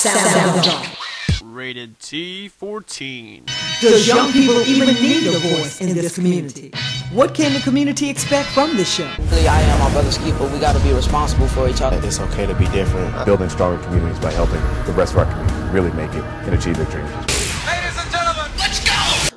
Sound off. Rated T14. Does young people even need a voice in this community? What can the community expect from this show? I am my brother's keeper. We got to be responsible for each other. It's okay to be different. Building stronger communities by helping the rest of our community really make it and achieve their dreams. Ladies and gentlemen, let's go!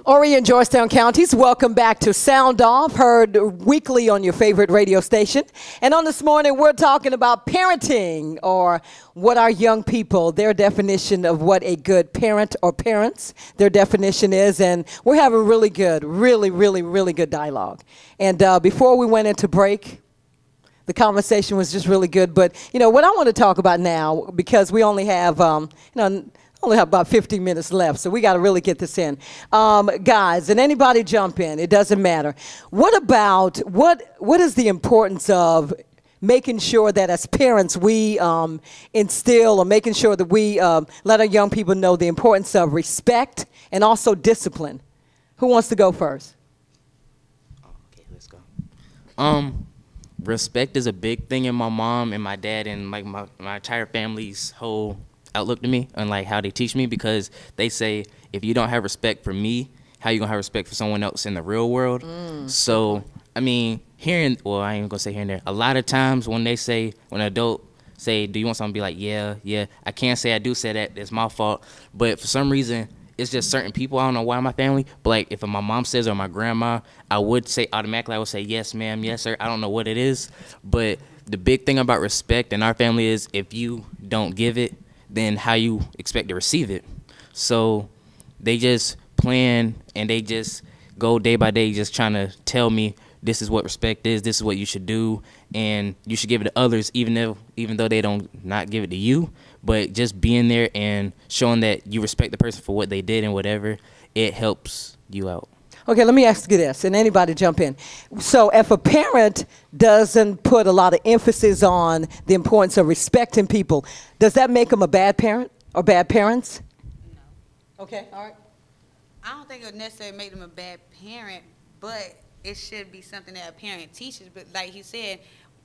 Horry and Georgetown counties, welcome back to Sound Off, heard weekly on your favorite radio station. And on this morning, we're talking about parenting, or what our young people, their definition of what a good parent or parents, their definition is. And we're having really good, really good dialogue. And before we went into break, the conversation was just really good. But, you know, what I want to talk about now, because we only have, only have about 15 minutes left, so we got to really get this in. Guys, and anybody jump in, it doesn't matter. What about, what is the importance of making sure that as parents we instill, or making sure that we let our young people know the importance of respect and also discipline? Who wants to go first? Okay, let's go. Respect is a big thing in my mom and my dad and like my entire family's whole outlook to me, and like how they teach me, because they say if you don't have respect for me, how you gonna have respect for someone else in the real world? So I mean, well, I ain't gonna say here and there, a lot of times when they say, when an adult say, do you want something, be like, yeah, I can't say I do say that, it's my fault. But for some reason it's just certain people, I don't know why, in my family, but like if my mom says, or my grandma, I would say automatically, I would say yes ma'am, yes sir. I don't know what it is, but the big thing about respect in our family is if you don't give it, then how you expect to receive it. So they just plan and they just go day by day just trying to tell me this is what respect is, this is what you should do, and you should give it to others even though they don't not give it to you. But just being there and showing that you respect the person for what they did and whatever, it helps you out. Okay, let me ask you this, and anybody jump in. So if a parent doesn't put a lot of emphasis on the importance of respecting people, does that make them a bad parent or bad parents? No. Okay, all right. I don't think it would necessarily make them a bad parent, but it should be something that a parent teaches. But like he said,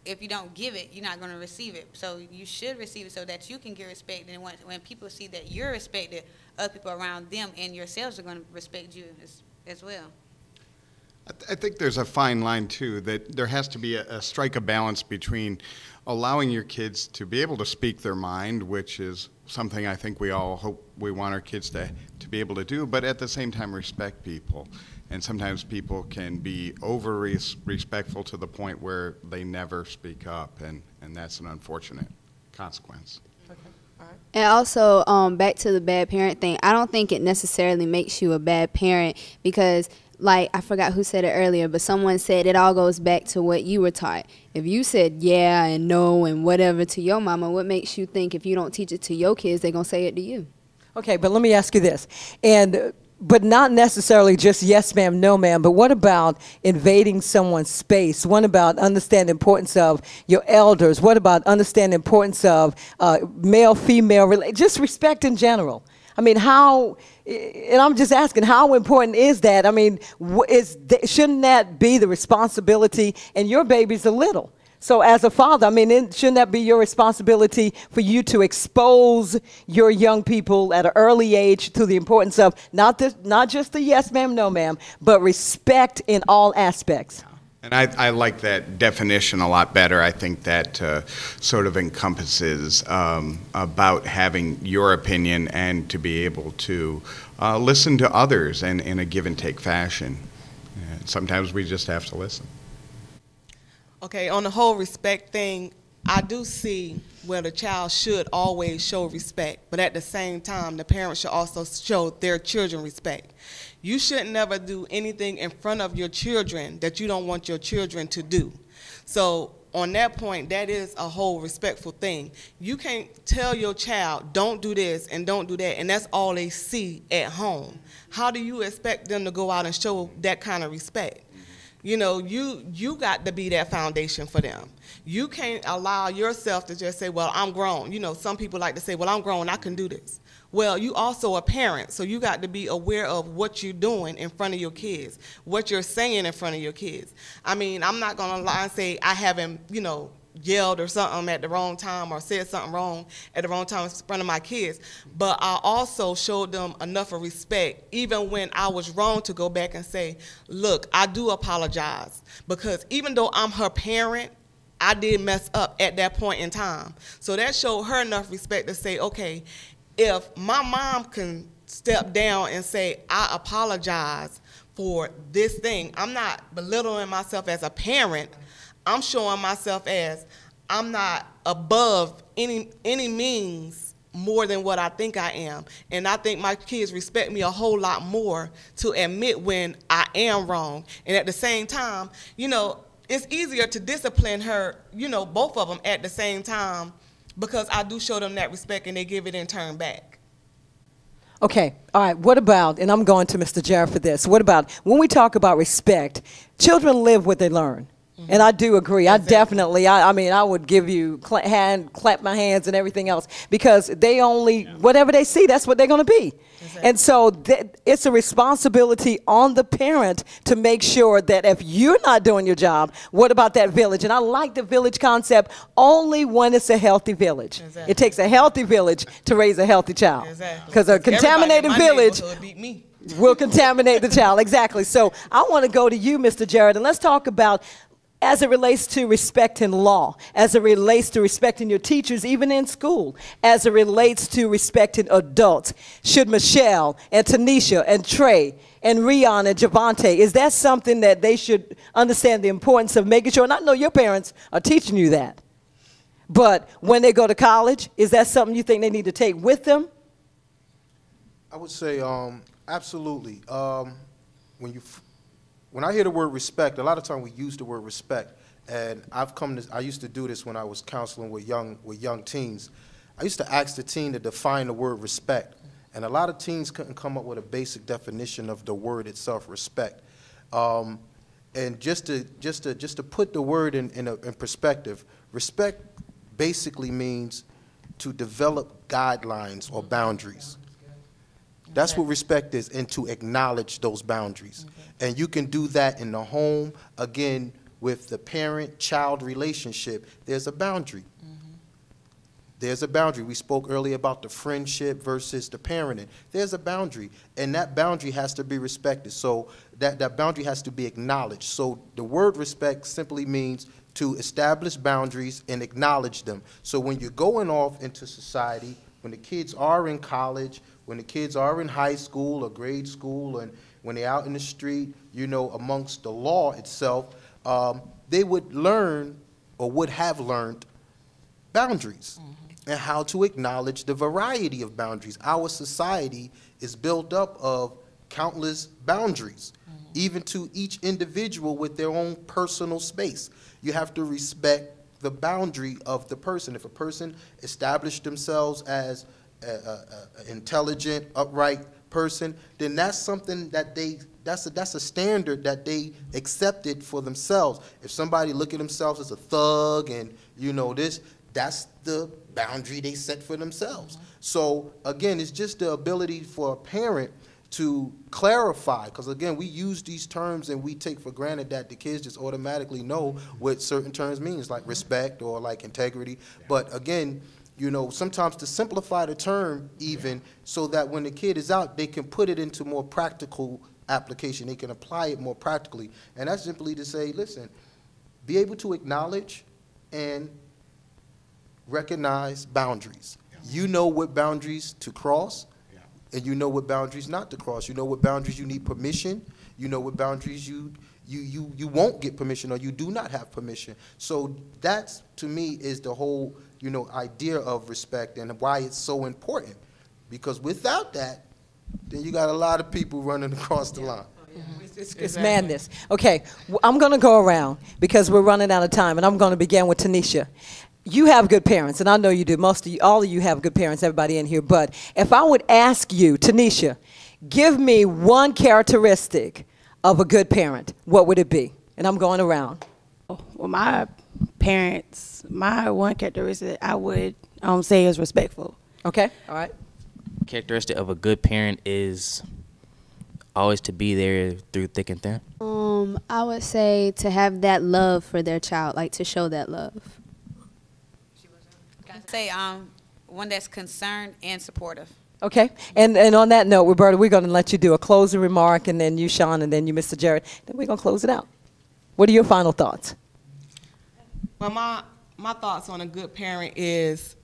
if you don't give it, you're not going to receive it. So you should receive it so that you can get respect. And when people see that you're respected, other people around them and yourselves are going to respect you as well. I think there's a fine line, too, that there has to be a strike a balance between allowing your kids to be able to speak their mind, which is something I think we all hope we want our kids to be able to do, but at the same time respect people. And sometimes people can be over-respectful to the point where they never speak up, and that's an unfortunate consequence. And also, back to the bad parent thing, I don't think it necessarily makes you a bad parent because, like, I forgot who said it earlier, but someone said it all goes back to what you were taught. If you said yeah and no and whatever to your mama, what makes you think if you don't teach it to your kids, they're going to say it to you? Okay, but let me ask you this. But not necessarily just yes ma'am, no ma'am, but what about invading someone's space? What about understanding the importance of your elders? What about understanding the importance of male-female, just respect in general? I mean, and I'm just asking, how important is that? I mean, shouldn't that be the responsibility? And your baby's are little. So as a father, I mean, shouldn't that be your responsibility for you to expose your young people at an early age to the importance of not just the yes ma'am, no ma'am, but respect in all aspects? And I like that definition a lot better. I think that sort of encompasses about having your opinion and to be able to listen to others in a give and take fashion. And sometimes we just have to listen. Okay, on the whole respect thing, I do see where the child should always show respect, but at the same time, the parents should also show their children respect. You should never do anything in front of your children that you don't want your children to do. So on that point, that is a whole respectful thing. You can't tell your child, don't do this and don't do that, and that's all they see at home. How do you expect them to go out and show that kind of respect? You know, you got to be that foundation for them. You can't allow yourself to just say, well, I'm grown. You know, some people like to say, well, I'm grown, I can do this. Well, you also a parent, so you got to be aware of what you're doing in front of your kids, what you're saying in front of your kids. I mean, I'm not going to lie and say I haven't, you know, yelled or something at the wrong time or said something wrong at the wrong time in front of my kids. But I also showed them enough of respect, even when I was wrong, to go back and say, look, I do apologize. Because even though I'm her parent, I did mess up at that point in time. So that showed her enough respect to say, okay, if my mom can step down and say, I apologize for this thing, I'm not belittling myself as a parent. I'm showing myself as I'm not above any means more than what I think I am. And I think my kids respect me a whole lot more to admit when I am wrong. And at the same time, you know, it's easier to discipline her, you know, both of them at the same time, because I do show them that respect and they give it in turn back. Okay, all right, what about, and I'm going to Mr. Jarrett for this, what about when we talk about respect, children live what they learn. Mm-hmm. And I do agree. Exactly. I mean, I would give you clap my hands and everything else, because they only, whatever they see, that's what they're going to be. Exactly. And so it's a responsibility on the parent to make sure that if you're not doing your job, what about that village? And I like the village concept only when it's a healthy village. Exactly. It takes a healthy village to raise a healthy child. Because a contaminated village will contaminate the child. Exactly. So I want to go to you, Mr. Jarrett, and let's talk about, as it relates to respect in law, as it relates to respecting your teachers, even in school, as it relates to respecting adults. Should Michelle and Tanisha and Trey and Rion and Javante, is that something that they should understand the importance of making sure? And I know your parents are teaching you that. But when they go to college, is that something you think they need to take with them? I would say absolutely. When I hear the word respect, a lot of time we use the word respect, and I used to do this when I was counseling with young teens. I used to ask the teen to define the word respect, and a lot of teens couldn't come up with a basic definition of the word itself, respect. And just to put the word in perspective, respect basically means to develop guidelines or boundaries. That's what respect is, and to acknowledge those boundaries. Okay. And you can do that in the home, again, with the parent-child relationship. There's a boundary. Mm-hmm. There's a boundary. We spoke earlier about the friendship versus the parenting. There's a boundary, and that boundary has to be respected. So that boundary has to be acknowledged. So the word respect simply means to establish boundaries and acknowledge them. So when you're going off into society, when the kids are in college, when the kids are in high school or grade school, and when they're out in the street, you know, amongst the law itself, they would learn or would have learned boundaries and how to acknowledge the variety of boundaries. Our society is built up of countless boundaries, even to each individual with their own personal space. You have to respect the boundary of the person. If a person established themselves as an intelligent, upright person, then that's something that that's a standard that they accepted for themselves. If somebody look at themselves as a thug and, you know, that's the boundary they set for themselves. So again, it's just the ability for a parent to clarify, because again, we use these terms and we take for granted that the kids just automatically know what certain terms means, like respect or like integrity. But again, you know, sometimes to simplify the term even, so that when the kid is out, they can put it into more practical application. They can apply it more practically. And that's simply to say, listen, be able to acknowledge and recognize boundaries. You know what boundaries to cross, and you know what boundaries not to cross. You know what boundaries you need permission. You know what boundaries you won't get permission, or you do not have permission. So that's, to me, is the whole, you know, idea of respect and why it's so important. Because without that, then you got a lot of people running across the line. It's madness. Okay, I'm going to go around because we're running out of time, and I'm going to begin with Tanisha. You have good parents, and I know you do. Most of you, all of you have good parents, everybody in here. But if I would ask you, Tanisha, give me one characteristic of a good parent, what would it be? And I'm going around. Well, my parents, my one characteristic I would say is respectful. Okay, all right. Characteristic of a good parent is always to be there through thick and thin. I would say to have that love for their child, like to show that love. Say one that's concerned and supportive. Okay, and on that note, Roberta, we're going to let you do a closing remark, and then you, Sean, and then you, Mr. Jarrett. Then we're going to close it out. What are your final thoughts? Well, my thoughts on a good parent is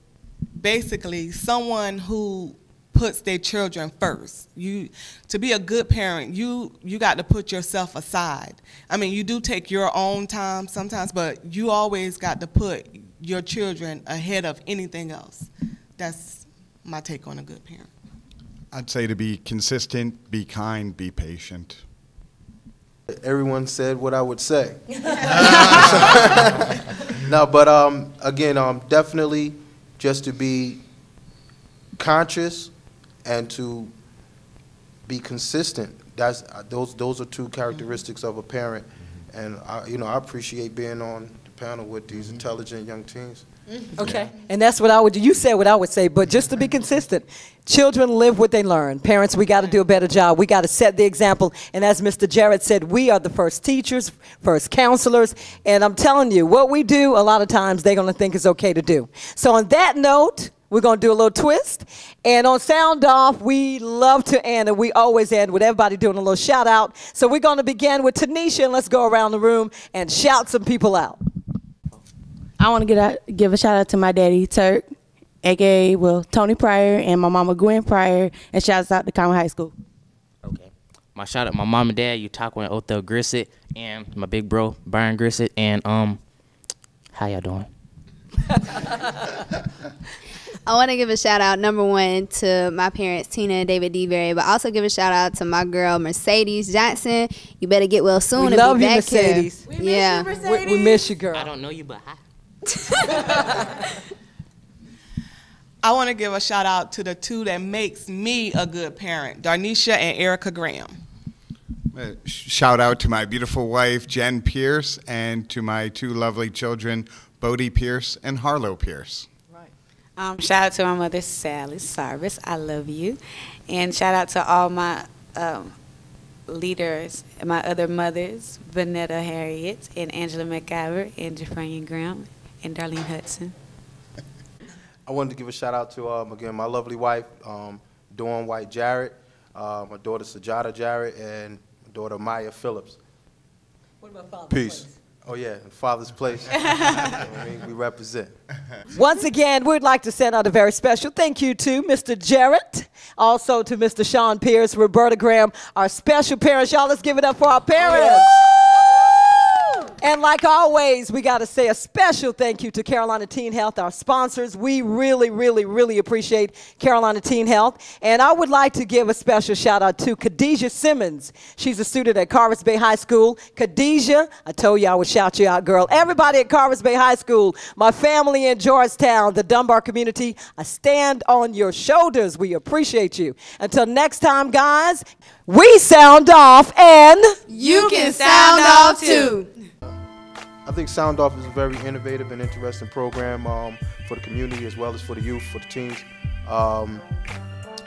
basically someone who puts their children first. To be a good parent, you got to put yourself aside. I mean, you do take your own time sometimes, but you always got to put your children ahead of anything else. That's my take on a good parent. I'd say to be consistent, be kind, be patient. Everyone said what I would say. No, but again, definitely just to be conscious and to be consistent. Those are two characteristics of a parent, and I appreciate being on the panel with these intelligent young teens. Okay, and that's what I would do. You said what I would say, but just to be consistent. Children live what they learn. Parents, we got to do a better job. We got to set the example. And as Mr. Jarrett said, we are the first teachers, first counselors. And I'm telling you, what we do, a lot of times they're going to think is okay to do. So on that note, we're going to do a little twist. And on Sound Off, we love to end, and we always end with everybody doing a little shout out. So we're going to begin with Tanisha, and let's go around the room and shout some people out. I want to give a shout out to my daddy, Turk, a.k.a. Tony Pryor, and my mama, Gwen Pryor, and shouts out to Conway High School. Okay. My shout out, my mom and dad, Utaqua and Othel Grissett, and my big bro, Brian Grissett, and how y'all doing? I want to give a shout out, number one, to my parents, Tina and David DeBerry, but also give a shout out to my girl, Mercedes Johnson. You better get well soon. We love you, Mercedes. We miss you, Mercedes. We miss you, girl. I don't know you, but hi. I want to give a shout out to the two that makes me a good parent, Darnisha and Erica Graham. Shout out to my beautiful wife, Jen Pierce, and to my two lovely children, Bodie Pierce and Harlow Pierce. Shout out to my mother, Sally Sarvis. I love you. And shout out to all my leaders, my other mothers, Vanetta Harriet and Angela McIver and Jafranian Graham and Darlene Hudson. I wanted to give a shout out to, again, my lovely wife, Dawn White Jarrett, my daughter, Sajada Jarrett, and my daughter, Maya Phillips. What about Father's Peace. Place? Oh, yeah, Father's Place. We represent. Once again, we'd like to send out a very special thank you to Mr. Jarrett, also to Mr. Sean Pierce, Roberta Graham, our special parents. Y'all, let's give it up for our parents. And like always, we got to say a special thank you to Carolina Teen Health, our sponsors. We really, really, really appreciate Carolina Teen Health. And I would like to give a special shout out to Khadijah Simmons. She's a student at Carvers Bay High School. Khadijah, I told you I would shout you out, girl. Everybody at Carvers Bay High School, my family in Georgetown, the Dunbar community, I stand on your shoulders. We appreciate you. Until next time, guys, we sound off and you can sound off too. I think Sound Off is a very innovative and interesting program for the community as well as for the youth, for the teens.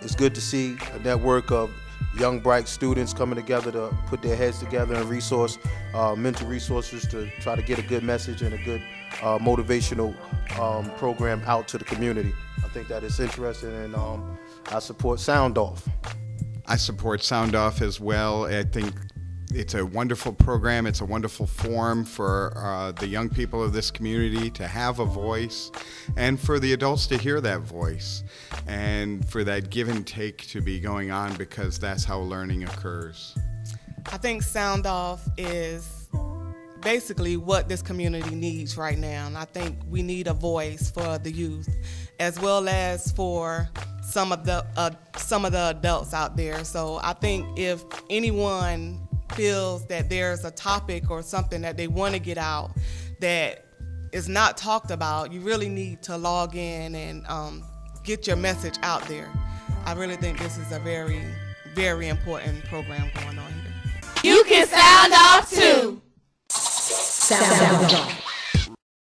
It's good to see a network of young, bright students coming together to put their heads together and resource mental resources to try to get a good message and a good motivational program out to the community. I think that is interesting, and I support Sound Off. I support Sound Off as well. I think it's a wonderful program. It's a wonderful forum for the young people of this community to have a voice, and for the adults to hear that voice, and for that give and take to be going on, because that's how learning occurs. I think Sound Off is basically what this community needs right now, and I think we need a voice for the youth as well as for some of the adults out there. So I think if anyone feels that there's a topic or something that they want to get out that is not talked about, you really need to log in and get your message out there. I really think this is a very, very important program going on here. You can sound off too. Sound off.